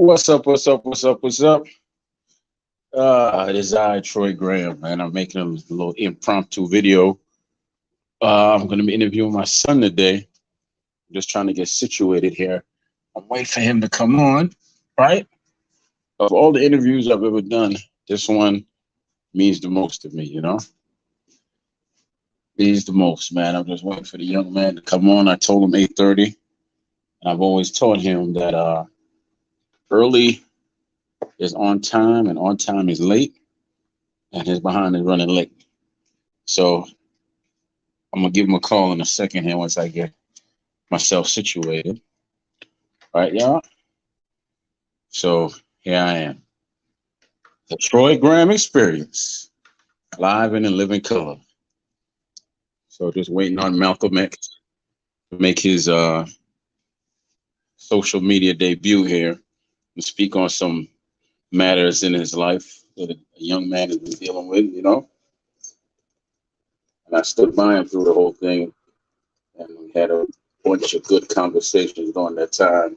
What's up? What's up? What's up? What's up? It is I, Troy Graham, man. I'm making a little impromptu video. I'm going to be interviewing my son today. I'm just trying to get situated here. I'm waiting for him to come on, right? Of all the interviews I've ever done, this one means the most to me, Means the most, man. I'm just waiting for the young man to come on. I told him 8:30, and I've always taught him that early is on time and on time is late, and his behind is running late. So I'm gonna give him a call in a second here once I get myself situated. All right, y'all. So here I am. The Troy Graham Experience, live and in living color. So just waiting on Malcolm X to make his social media debut here and speak on some matters in his life that a young man has been dealing with. And I stood by him through the whole thing, and we had a bunch of good conversations during that time.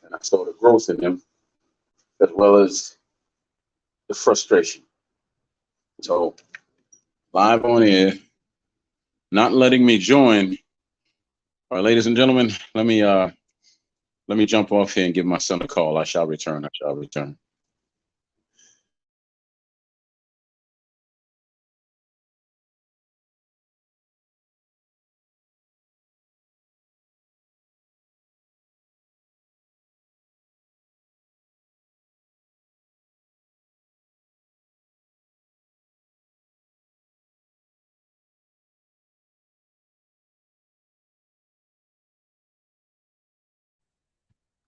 And I saw the growth in him as well as the frustration. So live on air, not letting me join. All right, ladies and gentlemen, let me jump off here and give my son a call. I shall return. I shall return.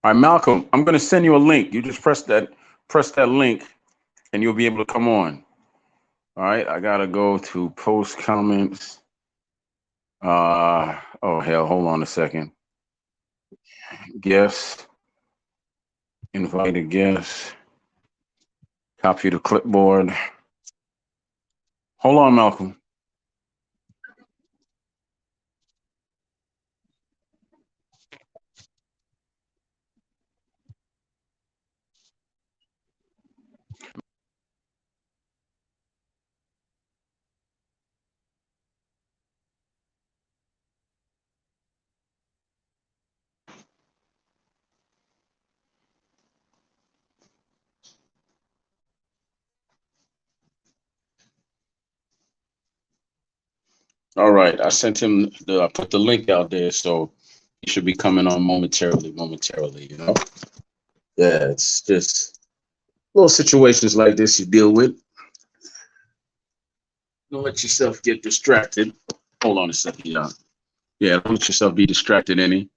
All right, Malcolm, I'm going to send you a link. You just press that link, and you'll be able to come on. All right, I gotta go to post comments. Oh hell, hold on a second. Guest, invited guest, copy the clipboard. Hold on, Malcolm. All right, I sent him I put the link out there, so he should be coming on momentarily. Yeah, it's just little situations like this you deal with. Don't let yourself get distracted. Hold on a second, yeah. Don't let yourself be distracted any.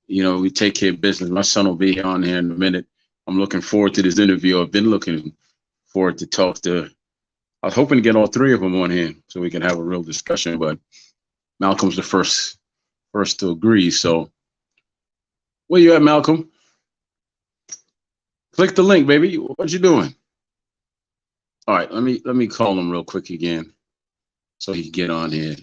We take care of business. My son will be on here in a minute. I'm looking forward to this interview. I've been looking forward to talk to. I was hoping to get all three of them on here so we can have a real discussion, but Malcolm's the first to agree. So where you at, Malcolm? Click the link, baby. What you doing? All right, let me call him real quick again so he can get on here.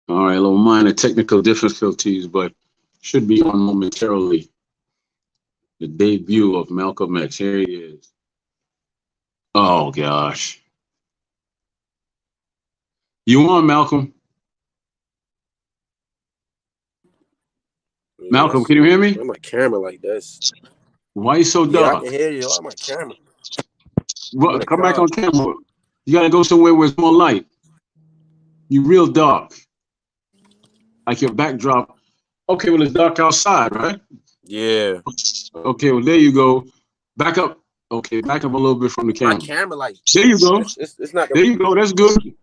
All right, a little minor technical difficulties, but should be on momentarily. The debut of Malcolm X. Here he is. Oh gosh. You on, Malcolm? Malcolm, can you hear me? Why my camera like this? Why you so Yeah, I dark? can hear you. Why my camera? What, come back on camera. You gotta go somewhere where it's more light. You real dark. Like your backdrop. Okay, well it's dark outside, right? Yeah. Okay, well there you go. Back up. Okay, back up a little bit from the camera. My camera like there you go. It's not. There you go. That's good.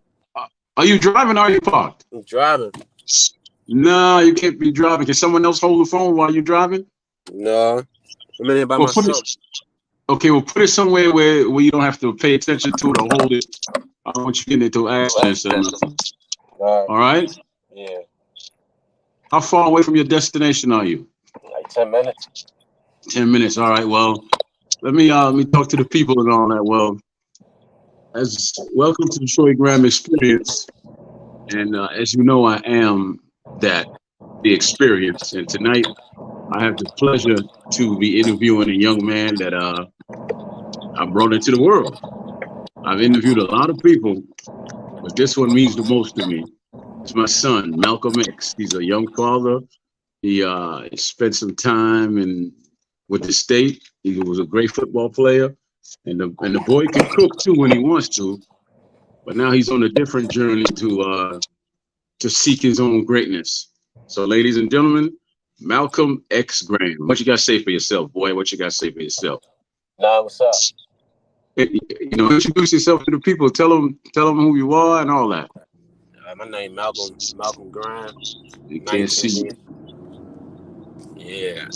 Are you driving or are you parked? I'm driving. No, you can't be driving. Can someone else hold the phone while you're driving? No, I'm in here by myself. Okay, well, put it somewhere where you don't have to pay attention to it or hold it. I don't want you getting into accidents or nothing. All right? Yeah. How far away from your destination are you? Like 10 minutes. 10 minutes. All right. Well, let me talk to the people and all that. Well, welcome to the Troy Graham Experience. And as you know, I am the experience. And tonight, I have the pleasure to be interviewing a young man that I brought into the world. I've interviewed a lot of people, but this one means the most to me. It's my son, Malcolm X. He's a young father. He spent some time with the state. He was a great football player, and the boy can cook too when he wants to. But now he's on a different journey to seek his own greatness. So, ladies and gentlemen, Malcolm X Graham. What you got to say for yourself, boy? What you got to say for yourself? Nah, what's up? Introduce yourself to the people. Tell them who you are and all that. My name Malcolm Graham. You can't see you. Yeah.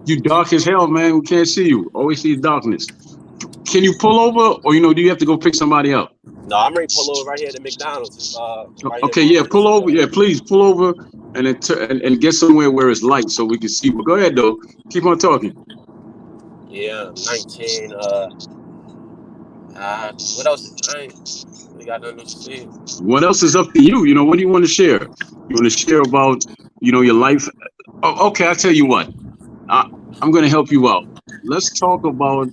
You dark as hell, man. We can't see you. Always see darkness. Can you pull over, or do you have to go pick somebody up? No, I'm ready to pull over right here at the McDonald's. Right okay, yeah, pull over. Yeah, please pull over and get somewhere where it's light so we can see. But go ahead though. Keep on talking. Yeah, 19. What else? I ain't really got nothing to say. What else is up to you? What do you want to share? You want to share about your life? Oh, okay, I'll tell you what. I'm going to help you out. Let's talk about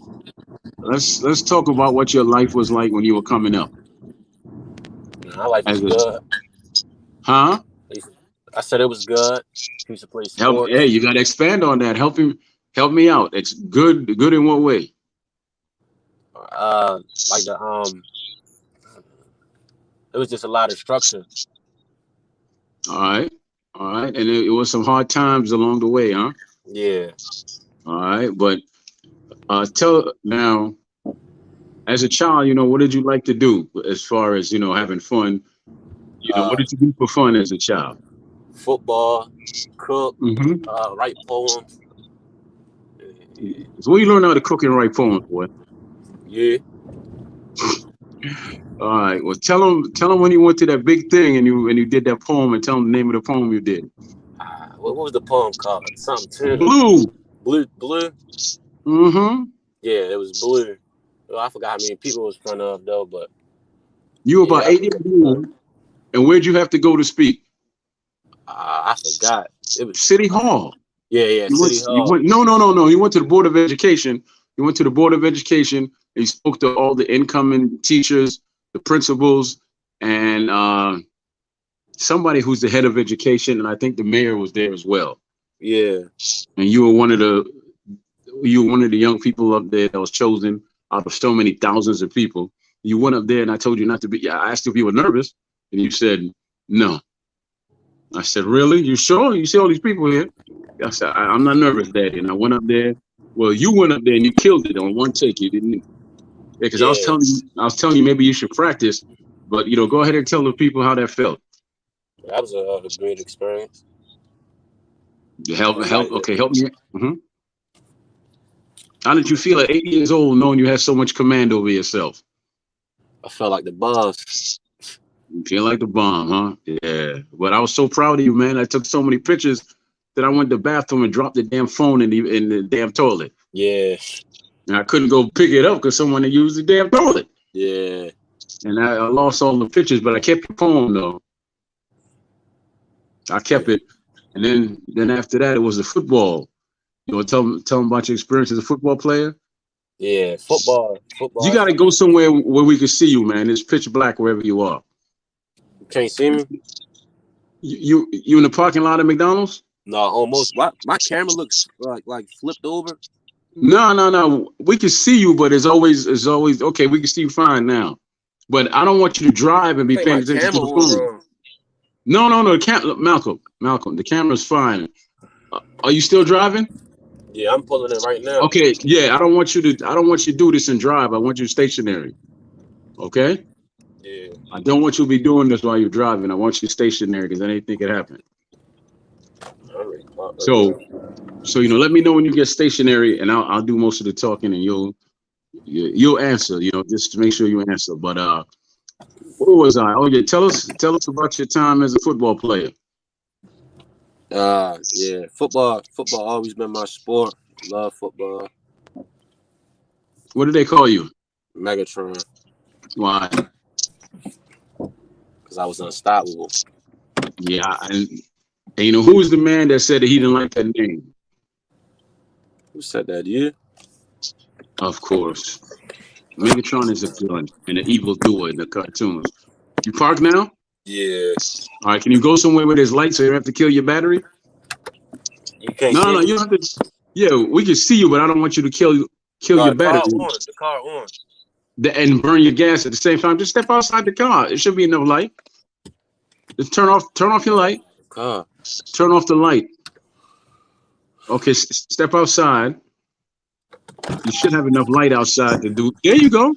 what your life was like when you were coming up. My life was good. Huh? I said it was good. He used to play sports. Hey, you got to expand on that. Help me out. It's good. Good in what way? Like it was just a lot of structure. All right, and it was some hard times along the way, huh? Yeah. All right, but tell now, as a child, what did you like to do as far as having fun? What did you do for fun as a child? Football, cook, write poems. So where you learn how to cook and write poems, boy? Yeah. All right. Well, tell them when you went to that big thing and you did that poem, and tell them the name of the poem you did. What was the poem called? Something. Blue. Mm-hmm. Yeah, it was blue. Well, I forgot how many people it was in front of though, but you were about 8 years old. And where'd you have to go to speak? I forgot. It was City Hall. Yeah, City Hall. No. You went to the Board of Education. You went to the Board of Education and you spoke to all the incoming teachers, the principals, and somebody who's the head of education, and I think the mayor was there as well. Yeah. And you were one of the young people up there that was chosen out of so many thousands of people. You went up there and I told you not to be. Yeah, I asked if you were nervous, and you said no. I said, really? You sure? You see all these people here? I said, I'm not nervous, Daddy. And I went up there. Well, you went up there and you killed it on one take. You didn't. Yeah, because I was telling you maybe you should practice, but go ahead and tell the people how that felt. That was a great experience. Help me. Mm-hmm. How did you feel at 8 years old, knowing you had so much command over yourself? I felt like the boss. You feel like the bomb, huh? Yeah. But I was so proud of you, man. I took so many pictures that I went to the bathroom and dropped the damn phone in the damn toilet. Yeah. And I couldn't go pick it up because someone had used the damn toilet. Yeah. And I lost all the pictures, but I kept the poem though. I kept it, and then after that, it was the football. You know, tell them about your experience as a football player. Yeah, football. You I got to started, go somewhere where we can see you, man. It's pitch black wherever you are. you can't see me. You in the parking lot of McDonald's? No, almost. My camera looks like flipped over. No. We can see you, but it's always okay. We can see you fine now, but I don't want you to drive and I be think paying my attention to camera the was phone. wrong. No. Malcolm, the camera's fine. Are you still driving? Yeah, I'm pulling it right now. Okay, yeah. I don't want you to do this and drive. I want you stationary. Okay. Yeah. I don't want you to be doing this while you're driving. I want you stationary because anything could happen. So let me know when you get stationary, and I'll do most of the talking, and you'll answer. Just to make sure you answer. But where was I? Oh yeah, tell us about your time as a football player. Yeah, football always been my sport. Love football. What did they call you? Megatron. Why? Because I was unstoppable. Yeah, and who was the man that said that he didn't like that name? Who said that? You? Of course. Megatron is a villain and an evil doer in the cartoons. You parked now? Yeah. All right, can you go somewhere where there's light so you don't have to kill your battery? You can't No, see you don't have to. Yeah, we can see you, but I don't want you to kill your battery. The car on. And burn your gas at the same time. Just step outside the car. It should be enough light. Just turn off your light. Car. Turn off the light. Okay, step outside. You should have enough light outside to do. There you go.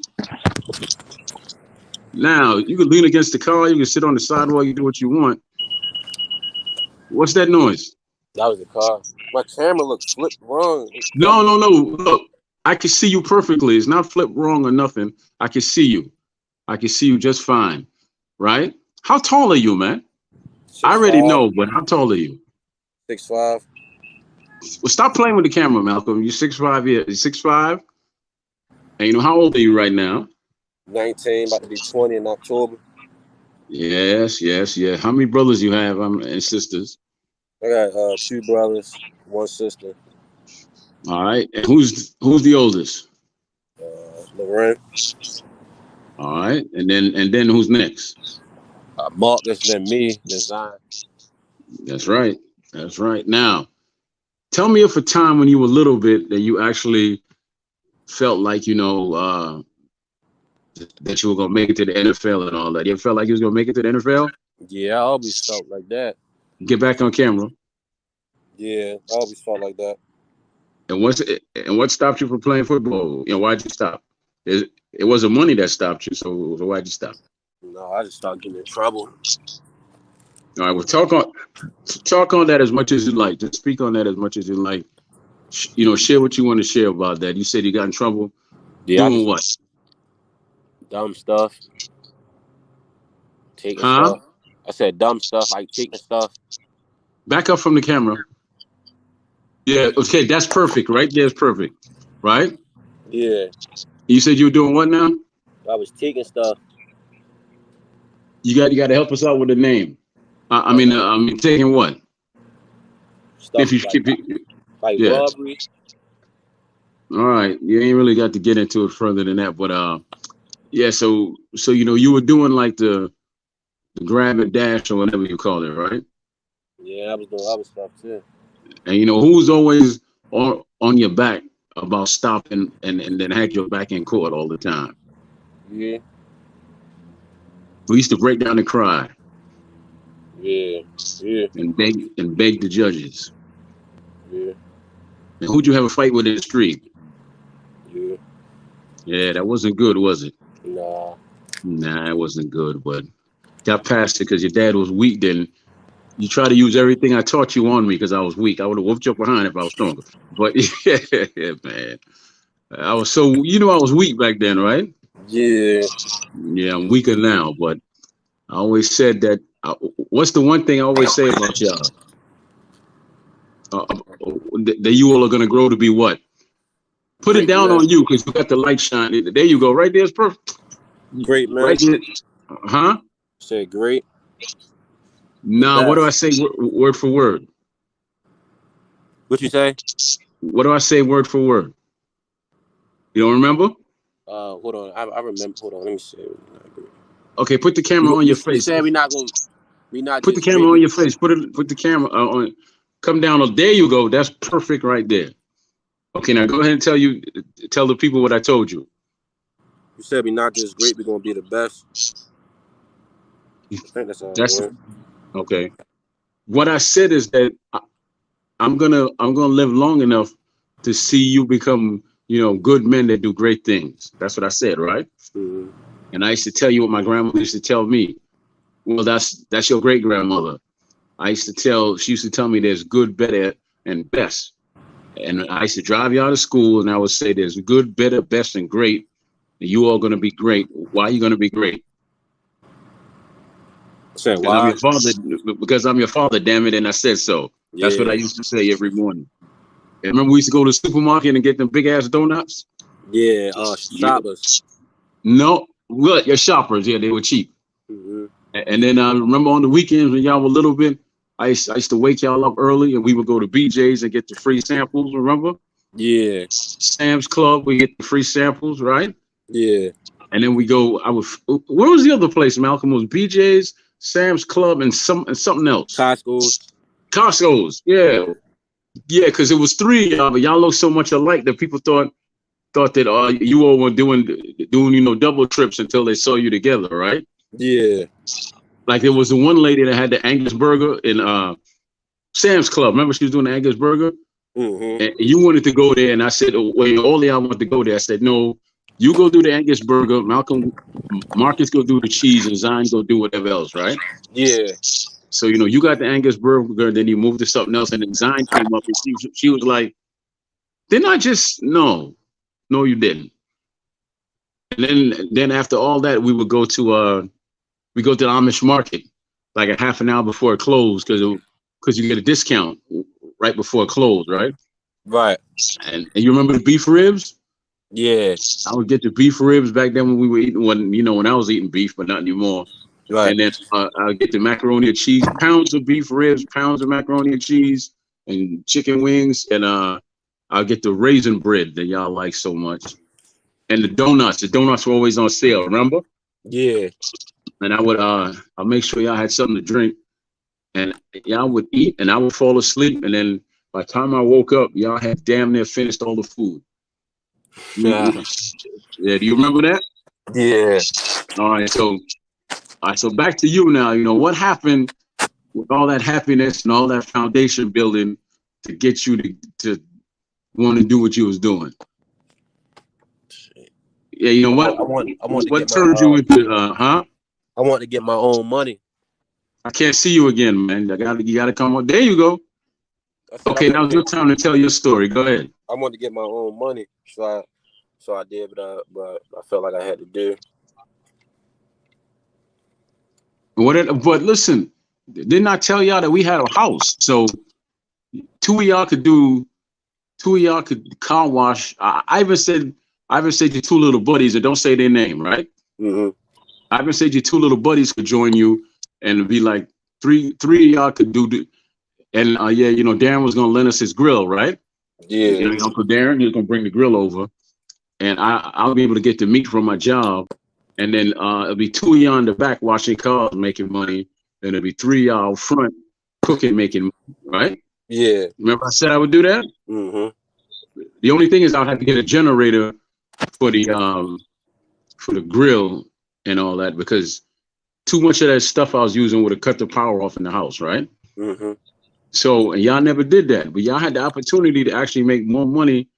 Now you can lean against the car. You can sit on the sidewalk. You do what you want. What's that noise? That was the car. My camera looks flipped wrong. No. Look, I can see you perfectly. It's not flipped wrong or nothing. I can see you. I can see you just fine. Right? How tall are you, man? 6'5". I already know, but how tall are you? 6'5". Well, stop playing with the camera, Malcolm. You're 6'5". Yeah, you're 6'5". And how old are you right now? 19, about to be 20 in October. Yes. How many brothers you have and sisters? I got 2 brothers, 1 sister. All right. And who's the oldest? Loren. All right. And then who's next? Marcus, then me, then Zion. That's right. Now, tell me of a time when you were little bit that you actually felt like, that you were going to make it to the NFL and all that. You ever felt like you was going to make it to the NFL? Yeah, I always felt like that. Get back on camera. Yeah, I always felt like that. And what stopped you from playing football? Why'd you stop? It wasn't money that stopped you, so why'd you stop? No, I just started getting in trouble. All right, well, talk on that as much as you like. Just speak on that as much as you like. Share what you want to share about that. You said you got in trouble. Yeah, doing what? Dumb stuff. Taking stuff. I said dumb stuff, like taking stuff. Back up from the camera. Yeah, okay, that's perfect. Right there's perfect. Right? Yeah. You said you were doing what now? I was taking stuff. You got to help us out with the name. I mean, taking what? Stuff if you like, keep it, like robbery. All right, you ain't really got to get into it further than that, but yeah. So you were doing like the grab and dash or whatever you call it, right? Yeah, I was doing other stuff too. And who's always on your back about stopping and then had your back in court all the time? Yeah. We used to break down and cry. Yeah. And beg the judges. Yeah. And who'd you have a fight with in the street? Yeah. Yeah, that wasn't good, was it? Nah, it wasn't good, but got past it because your dad was weak. Then you try to use everything I taught you on me because I was weak. I would have whooped you behind if I was stronger. But yeah, man. I was so, I was weak back then, right? Yeah. Yeah, I'm weaker now, but I always said that. What's the one thing I always say about y'all? That you all are going to grow to be what? Put it down on you because you got the light shining. There you go. Right there is perfect. Great, man. Right there. Huh? Say great. Nah, what do I best. say word for word? What you say? What do I say word for word? You don't remember? Hold on. I remember. Hold on. Let me see. Okay, put the camera on You your face. said we not Put the just camera great. on your face. Put the camera on. Come down. Oh, there you go. That's perfect right there. Okay, now go ahead and tell the people what I told you. You said we not just great. We're gonna be the best. I think that's how it That's went. okay. What I said is that I'm gonna live long enough to see you become, good men that do great things. That's what I said, right? Mhm. And I used to tell you what my grandmother used to tell me. Well, that's your great grandmother. She used to tell me there's good, better, and best. And I used to drive you out of school and I would say there's good, better, best, and great. And you all gonna be great. Why are you gonna be great? Said Because I'm why? your father. Because I'm your father, damn it, and I said so. That's what I Yeah. used to say every morning. And remember we used to go to the supermarket and get them big ass donuts? Yeah. Yeah. Shoppers. No, what? Your shoppers, yeah, they were cheap. Mm-hmm. And then I remember on the weekends when y'all were little bit, I used to wake y'all up early and we would go to BJ's and get the free samples, remember? Yeah. Sam's Club, we get the free samples, right? Yeah. And then where was the other place, Malcolm? It was BJ's, Sam's Club, and something else. Costco's. Costco's, yeah. Yeah, because it was three of y'all, but y'all look so much alike that people thought that you all were doing double trips until they saw you together, right? Yeah. Like there was the one lady that had the Angus burger in Sam's Club. Remember she was doing the Angus burger? Mm-hmm. And you wanted to go there, and I said, oh, wait, all of y'all want to go there. I said, no, you go do the Angus burger. Marcus go do the cheese, and Zion go do whatever else, right? Yeah. So, you got the Angus burger, and then you moved to something else, and then Zion came up, and she was like, didn't I just, no, you didn't. And then after all that, we go to the Amish market, like a half an hour before it closed, because you get a discount right before it closed, right? Right. And you remember the beef ribs? Yeah. I would get the beef ribs back then when we were eating when I was eating beef, but not anymore. Right. And then I'll get the macaroni and cheese, pounds of beef ribs, pounds of macaroni and cheese, and chicken wings, and I'll get the raisin bread that y'all like so much, and the donuts. The donuts were always on sale, remember? Yeah. And I'll make sure y'all had something to drink, and y'all would eat, and I would fall asleep, and then by the time I woke up, y'all had damn near finished all the food. Yeah. Yeah, do you remember that? Yeah. All right, so back to you now. What happened with all that happiness and all that foundation building to get you to want to do what you was doing? Yeah, what? I want to What get turned you into? Huh? I want to get my own money. I can't see you again, man. You gotta come on. There you go. Okay, now it's your time to tell your story. Go ahead. I want to get my own money, so I did, but I felt like I had to do. But listen, didn't I tell y'all that we had a house? So two of y'all could car wash. I even said your two little buddies, and don't say their name, right? Mm-hmm. I even said your two little buddies could join you, and it'd be like three of y'all could do the. And yeah, Darren was gonna lend us his grill, right? Yeah. Uncle Darren, he was gonna bring the grill over, and I'll be able to get the meat from my job, and then it'll be two of y'all in the back washing cars, making money, and it'll be three of y'all out front cooking, making money, right? Yeah. Remember I said I would do that? Mm-hmm. The only thing is I'll have to get a generator for the grill and all that, because too much of that stuff I was using would have cut the power off in the house, right? Mm-hmm. So y'all never did that, but y'all had the opportunity to actually make more money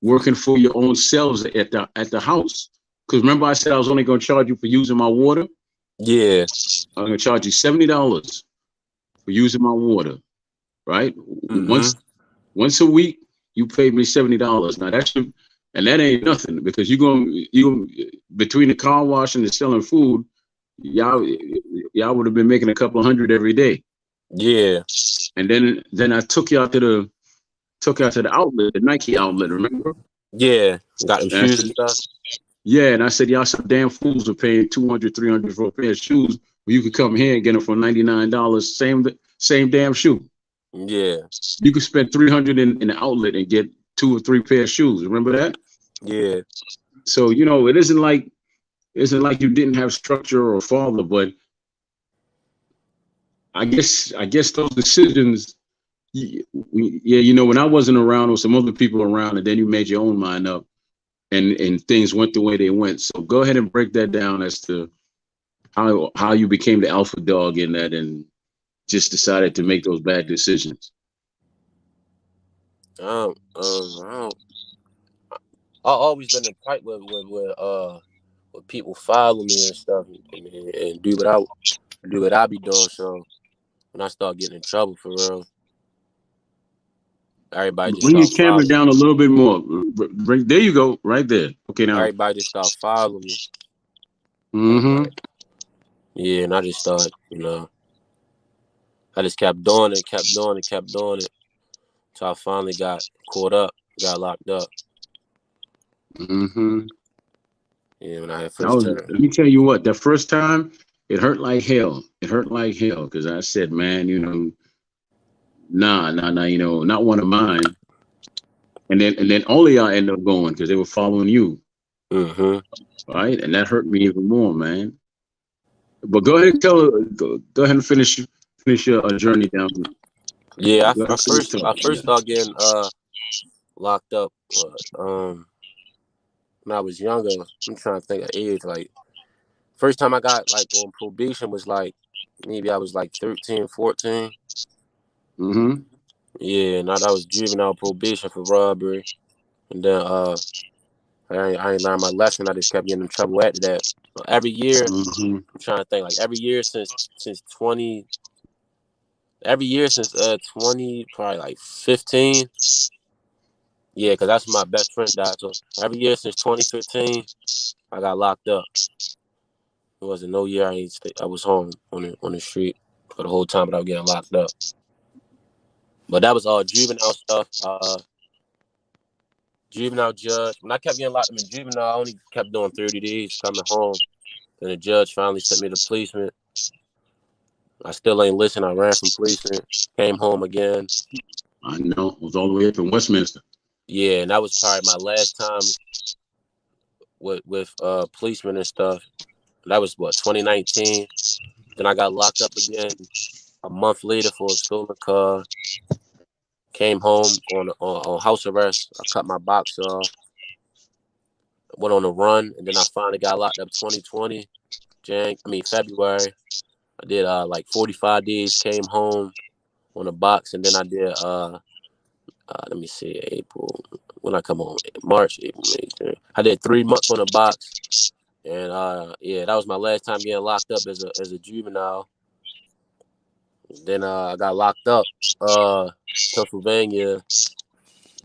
working for your own selves at the house. Because remember I said I was only going to charge you for using my water? Yeah. I'm going to charge you $70 for using my water, right? Mm-hmm. Once a week, you paid me $70. Now that ain't nothing, because you between the car wash and the selling food, y'all would have been making a couple of hundred every day. Yeah. And then I took y'all to the outlet, the Nike outlet, remember? Yeah. Got them shoes and stuff. Yeah, and I said, y'all some damn fools are paying $200, $300 for a pair of shoes You could come here and get them for $99. Same damn shoe. Yeah. You could spend 300 in the outlet and get 2 or 3 pair of shoes. Remember that? Yeah. So it isn't like you didn't have structure or father, but I guess those decisions. Yeah, when I wasn't around, there was some other people around, and then you made your own mind up, and things went the way they went. So go ahead and break that down as to how you became the alpha dog in that, and just decided to make those bad decisions. I've always been the type with people follow me and stuff and do what I be doing. So when I start getting in trouble for real, everybody just Bring your start camera following down a little bit more. There you go, right there. Okay, now. Everybody just start following me. Mm-hmm. Yeah, and I just started, I just kept doing it. So I finally got caught up, got locked up. Mm-hmm. Yeah, when I had first time. Let me tell you what, that first time, it hurt like hell. It hurt like hell because I said, man, nah, not one of mine. And then only I ended up going because they were following you. Mm-hmm. Right? And that hurt me even more, man. But go ahead and go ahead and finish your journey down. Yeah, I first started getting locked up when I was younger. I'm trying to think of age. Like first time I got like on probation was like maybe I was like 13, 14. Mm-hmm. Yeah, and I was juvenile probation for robbery. And then I ain't learned my lesson. I just kept getting in trouble after that. So every year, Mm-hmm. I'm trying to think, like every year since 20, probably like 15. Yeah, because that's when my best friend died. So every year since 2015, I got locked up. It wasn't no year I was home on the street for the whole time, but I was getting locked up. But that was all juvenile stuff. Juvenile judge. When I kept getting locked up in juvenile, I only kept doing 30 days coming home. Then the judge finally sent me to placement. I still ain't listen. I ran from placement, came home again. I know. It was all the way up in Westminster. Yeah, and that was probably my last time with policemen and stuff. That was 2019. Then I got locked up again a month later for a stolen car. Came home on house arrest. I cut my box off. Went on a run, and then I finally got locked up 2020, February. I did like 45 days. Came home on a box, and then I did let me see, April. When I come home, March, April, May, June. I did 3 months on a box, and that was my last time getting locked up as a juvenile. Then I got locked up, Pennsylvania,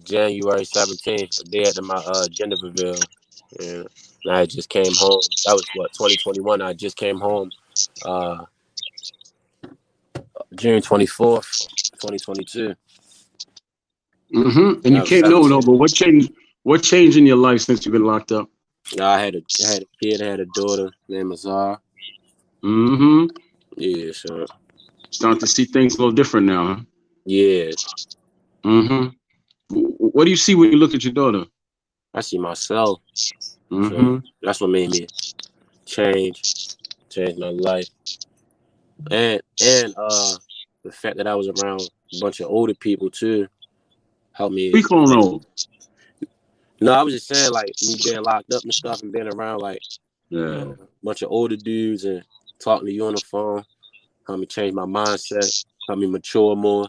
January 17th, the day after my gender reveal, and I just came home. That was 2021. I just came home, June 24th, 2022. Mm-hmm. And you can't know, but what changed? What changed in your life since you've been locked up? I had a kid, I had a daughter named Azar. Mm-hmm. Yeah, sure. Starting to see things a little different now, huh? Yeah. Mm-hmm. What do you see when you look at your daughter? I see myself. Mm-hmm. So that's what made me change my life. And the fact that I was around a bunch of older people too helped me. Speak on old. No, I was just saying, like, me being locked up and stuff and being around like a bunch of older dudes and talking to you on the phone helped me change my mindset, helped me mature more.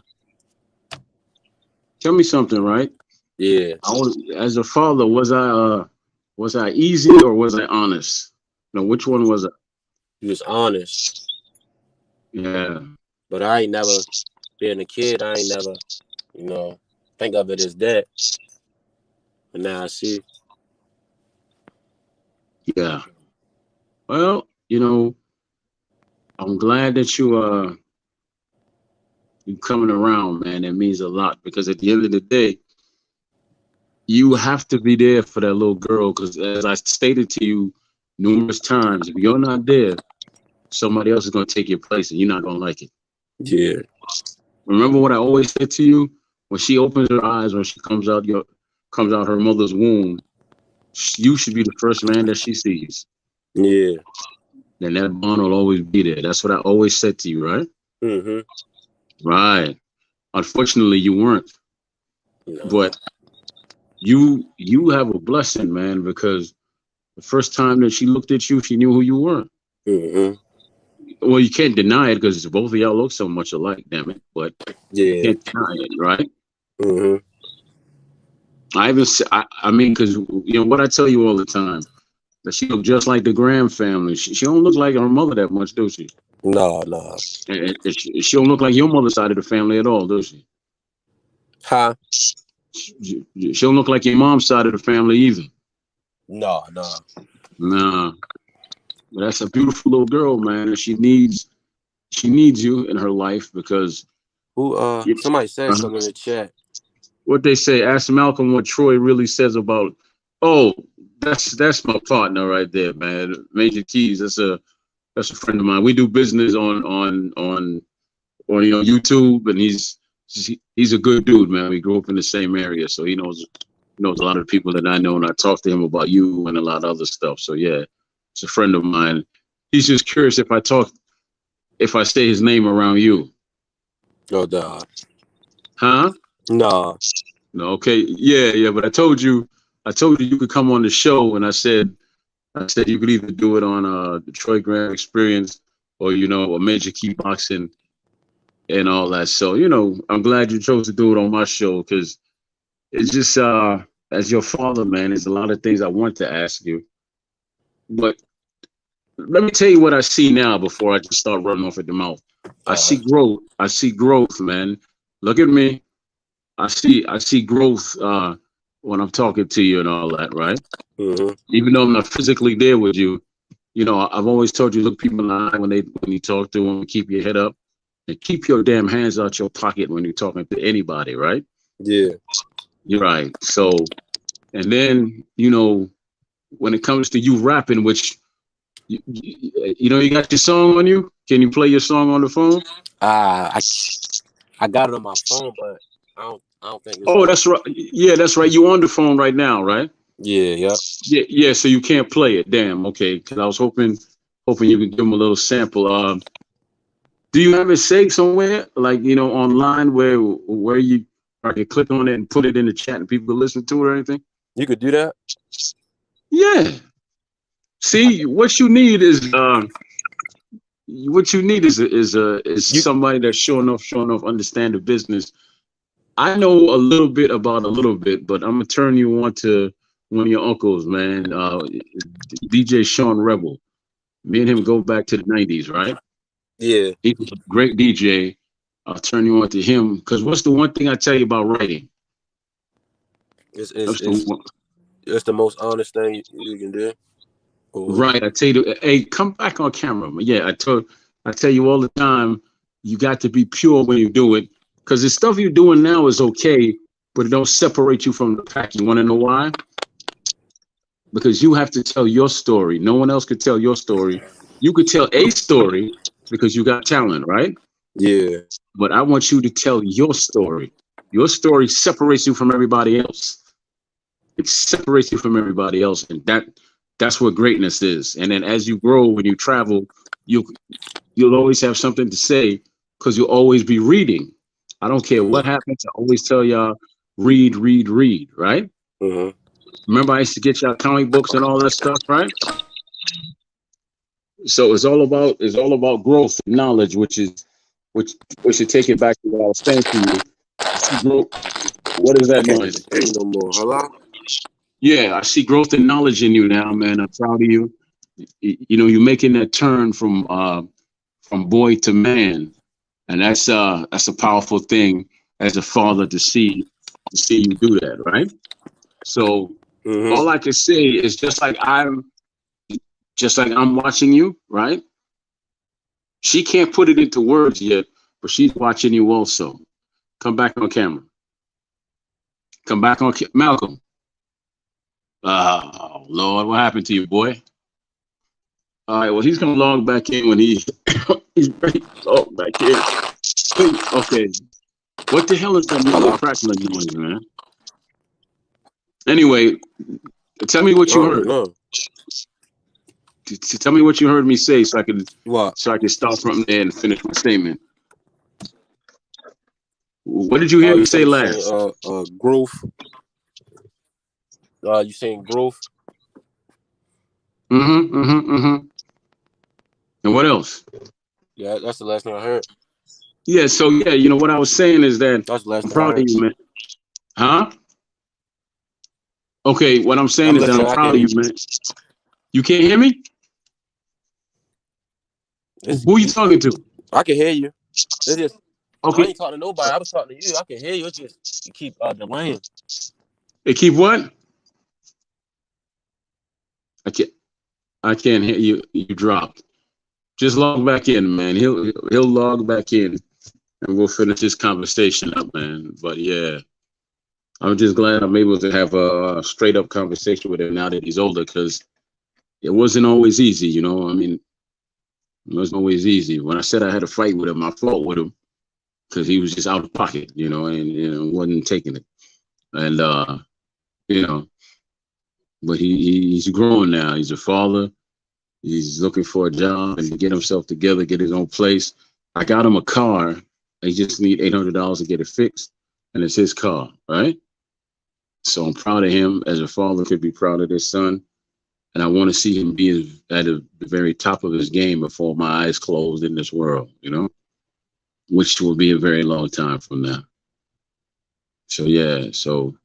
Tell me something, right? Yeah. As a father, was I easy or was I honest? No, which one was I? You was honest. Yeah. But I ain't never, being a kid, I ain't never, think of it as that. But now I see. Yeah. Well, I'm glad that you coming around, man. It means a lot because at the end of the day, you have to be there for that little girl because as I stated to you numerous times, if you're not there, somebody else is going to take your place, and you're not going to like it. Yeah. Remember what I always said to you? When she opens her eyes, when she comes out her mother's womb, you should be the first man that she sees. Yeah. And that bond will always be there. That's what I always said to you, right? Mm-hmm. Right. Unfortunately, you weren't. No. But you have a blessing, man, because the first time that she looked at you, she knew who you were. Mm-hmm. Well, you can't deny it because both of y'all look so much alike, damn it. But you Yeah. can't deny it, right? Mm-hmm. I mean, because what I tell you all the time, that she look just like the Graham family. She don't look like her mother that much, does she? No. And she don't look like your mother's side of the family at all, does she? Huh? She don't look like your mom's side of the family either. No. Nah. But that's a beautiful little girl, man, and she needs you in her life because Who? Somebody said something in the chat. What they say, ask Malcolm what Troy really says about. Oh, that's my partner right there, man. Major Keys. That's a friend of mine. We do business on YouTube, and he's a good dude, man. We grew up in the same area, so he knows a lot of people that I know, and I talked to him about you and a lot of other stuff. So yeah, it's a friend of mine. He's just curious if I say his name around you. Oh, duh. Huh? No. No. Okay. Yeah. But I told you you could come on the show, and I said you could either do it on the Troy Graham Experience or a Major Key Boxing and all that. So I'm glad you chose to do it on my show because it's just as your father, man, there's a lot of things I want to ask you, but let me tell you what I see now before I just start running off at the mouth. I see growth. I see growth, man. Look at me. I see growth when I'm talking to you and all that, right? Mm-hmm. Even though I'm not physically there with you, I've always told you, look people in the eye when you talk to them, keep your head up and keep your damn hands out your pocket when you're talking to anybody, right? Yeah. You're right. So, and then, when it comes to you rapping, which, you got your song on you? Can you play your song on the phone? I got it on my phone, but I don't think it's. Oh, that's right. Yeah, that's right. You on the phone right now, right? Yeah, yep. Yeah. So you can't play it. Damn. Okay. Because I was hoping you could give them a little sample. Do you have it saved somewhere, like online, where you I can click on it and put it in the chat and people can listen to it or anything? You could do that. Yeah. See, what you need is somebody that's sure enough understand the business. I know a little bit about a little bit, but I'm gonna turn you on to one of your uncles, man. DJ Sean Rebel. Me and him go back to the 90s, right? Yeah. He's a great DJ. I'll turn you on to him because what's the one thing I tell you about writing? It's the most honest thing you can do. Right. I tell you, hey, come back on camera. Yeah, I tell you all the time, you got to be pure when you do it because the stuff you're doing now is okay, but it don't separate you from the pack. You want to know why? Because you have to tell your story. No one else could tell your story. You could tell a story because you got talent, right? Yeah. But I want you to tell your story. Your story separates you from everybody else. It separates you from everybody else, and that's what greatness is. And then as you grow, when you travel, you'll always have something to say because you'll always be reading. I don't care what happens. I always tell y'all, read, right? Mm-hmm. Remember, I used to get y'all comic books and all that stuff, right? So it's all about growth and knowledge, which should take it back to what I was saying to you. What is that noise? No more. Hello? Yeah, I see growth and knowledge in you now, man. I'm proud of you. You're making that turn from boy to man, and that's a powerful thing as a father to see you do that, right? So all I can say is just like I'm watching you, right? She can't put it into words yet, but she's watching you also. Come back on camera. Come back on Malcolm. Oh Lord, what happened to you, boy? All right. Well, he's gonna log back in when he's ready to log back in. Okay. What the hell is that little Hello? crackling noise, man? Anyway, tell me what you Oh, heard. no. Tell me what you heard me say, so What? I can start from there and finish my statement. What did you hear You me said say you last? seen growth. You seen growth. And what else? Yeah, that's the last thing I heard. Yeah. So yeah, you know what I was saying is that That's the last I'm thing I proud of heard. you, man. Huh? Okay. What I'm saying I'm is that I'm listening. I proud can of hear you, man. You can't hear me? you. Who are you talking to? I can hear you. It's just I Okay. ain't talking to nobody. I was talking to you. I can hear you. It's just you keep delaying. They keep what? I can't. I can't hear you. You dropped. Just log back in, man. He'll log back in, and we'll finish this conversation up, man. But yeah, I'm just glad I'm able to have a straight up conversation with him now that he's older, because it wasn't always easy, you know. I mean, it wasn't always easy. When I said I had a fight with him, I fought with him because he was just out of pocket, you know, and wasn't taking it. And you know, but he's growing now. He's a father. He's looking for a job and to get himself together, get his own place. I got him a car. He just need $800 to get it fixed, and it's his car, right? So I'm proud of him. As a father, could be proud of his son, and I want to see him be at the very top of his game before my eyes closed in this world, you know, which will be a very long time from now. So yeah, so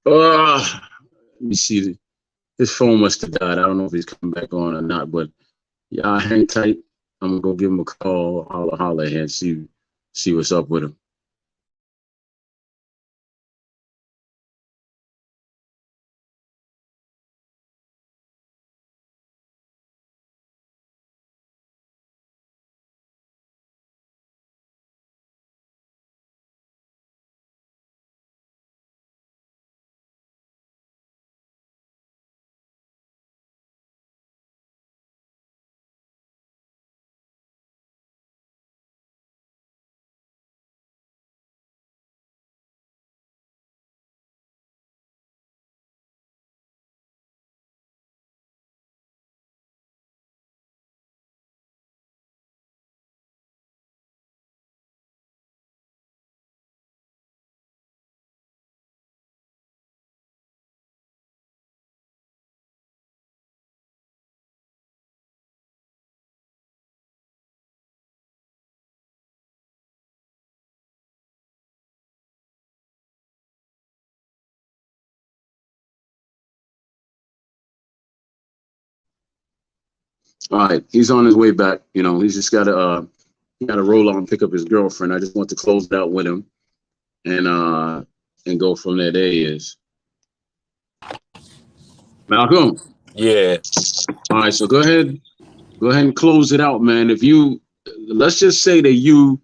let me see. His phone must have died. I don't know if he's coming back on or not, but yeah, hang tight. I'm gonna go give him a call, holler at him, see what's up with him. All right, he's on his way back. You know, he's just gotta roll on and pick up his girlfriend. I just want to close it out with him and go from there. There he is. Malcolm. Yeah. All right, so go ahead and close it out, man. If you let's just say that you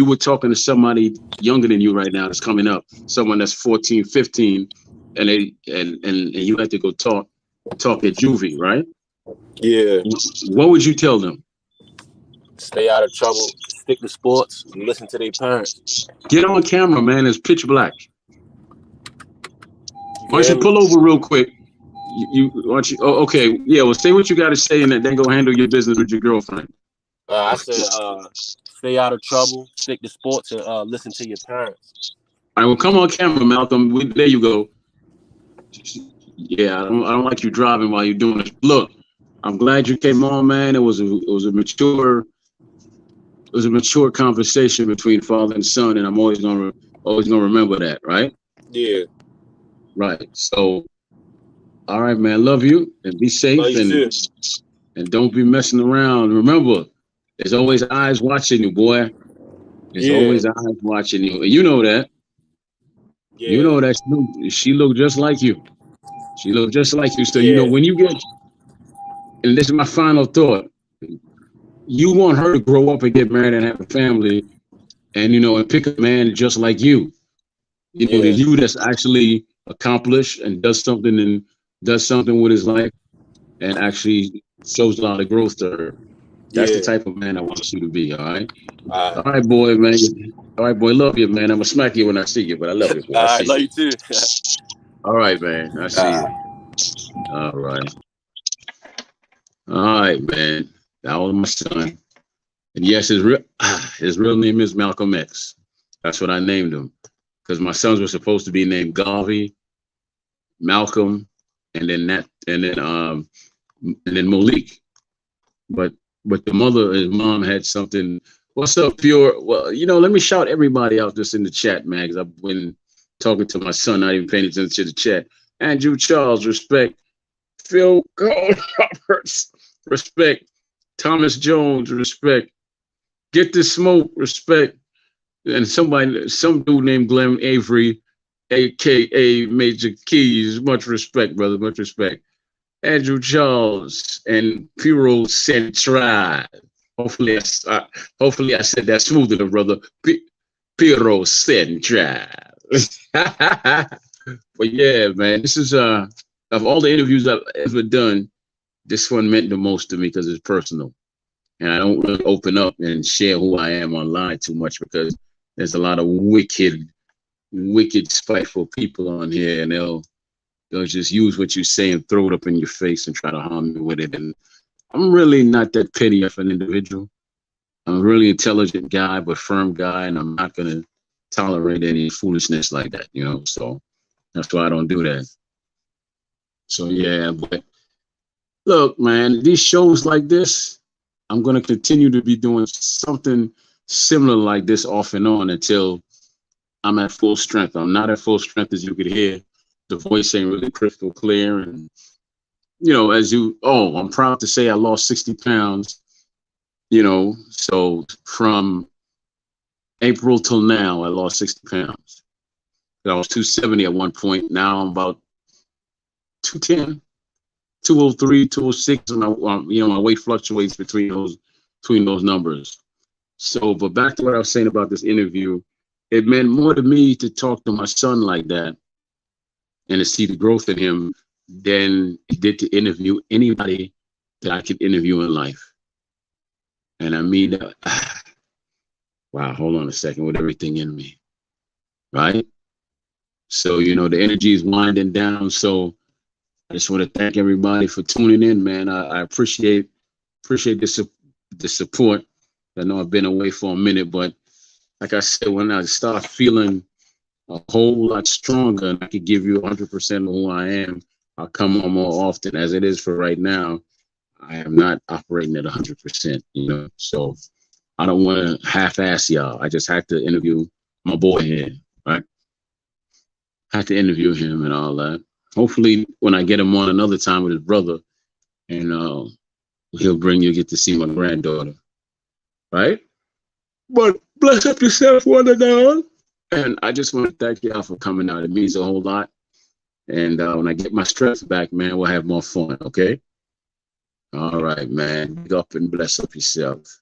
were talking to somebody younger than you right now that's coming up, someone that's 14, 15, and you had to go talk at juvie, right? Yeah. What would you tell them? Stay out of trouble. Stick to sports. And listen to their parents. Get on camera, man. It's pitch black. Why don't you pull over real quick? Why don't you? Oh, okay. Yeah. Well, say what you got to say, and then go handle your business with your girlfriend. I said, stay out of trouble. Stick to sports and listen to your parents. All right. Well, come on camera, Malcolm. There you go. Yeah, I don't like you driving while you're doing it. Look, I'm glad you came on, man. It was a mature conversation between father and son, and I'm always gonna remember that, right? Yeah. Right. So, all right, man. Love you and be safe, and don't be messing around. Remember, there's always eyes watching you, boy. There's always eyes watching you. You know that. Yeah. You know that she looked just like you. She looked just like you. So you know when you get, and this is my final thought. You want her to grow up and get married and have a family, and and pick a man just like you. You know, the you that's actually accomplished and does something with his life, and actually Shows a lot of growth there. That's the Yeah. type of man I want you to be. All right. All All right. right, boy, man. All right, boy. Love you, man. I'm gonna smack you when I see you, but I love you, boy. I All see right. Love you. you too. All right, man. I see you. All right. All right. All right, man. That was my son. And yes, his real name is Malcolm X. That's what I named him. Because my sons were supposed to be named Garvey, Malcolm, and then Malik. But his mom had something. What's up, Pure? Well, let me shout everybody out just in the chat, man, because I've been talking to my son, not even paying attention to the chat. Andrew Charles, respect. Phil Cole Roberts, respect. Thomas Jones, respect. Get the Smoke, respect. And some dude named Glenn Avery, aka Major Keys, much respect, brother, much respect. Andrew Charles and Puro Central. Hopefully, I said that smoother, brother. Puro Central. But yeah, man, this is of all the interviews I've ever done, this one meant the most to me because it's personal. And I don't really open up and share who I am online too much because there's a lot of wicked, spiteful people on here, and they'll just use what you say and throw it up in your face and try to harm you with it. And I'm really not that petty of an individual. I'm a really intelligent guy, but firm guy, and I'm not gonna tolerate any foolishness like that, So that's why I don't do that. So yeah, but look, man, these shows like this, I'm going to continue to be doing something similar like this off and on until I'm at full strength. I'm not at full strength, as you could hear. The voice ain't really crystal clear. And, I'm proud to say I lost 60 pounds, so from April till now, I lost 60 pounds. I was 270 at one point. Now I'm about 210. 203, 206, and my weight fluctuates between those numbers. So, but back to what I was saying about this interview, it meant more to me to talk to my son like that and to see the growth in him than it did to interview anybody that I could interview in life. And I mean, wow, hold on a second, with everything in me, right? So, the energy is winding down. So I just want to thank everybody for tuning in, man. I appreciate the support. I know I've been away for a minute, but like I said, when I start feeling a whole lot stronger and I could give you 100% of who I am, I'll come on more often. As it is for right now, I am not operating at 100%, So I don't want to half-ass y'all. I just had to interview my boy here, right? Had to interview him and all that. Hopefully, when I get him on another time with his brother, and he'll bring you get to see my granddaughter, right? But bless up yourself, one and all. And I just want to thank y'all for coming out. It means a whole lot. And when I get my strength back, man, we'll have more fun, okay? All right, man. Big up and bless up yourself.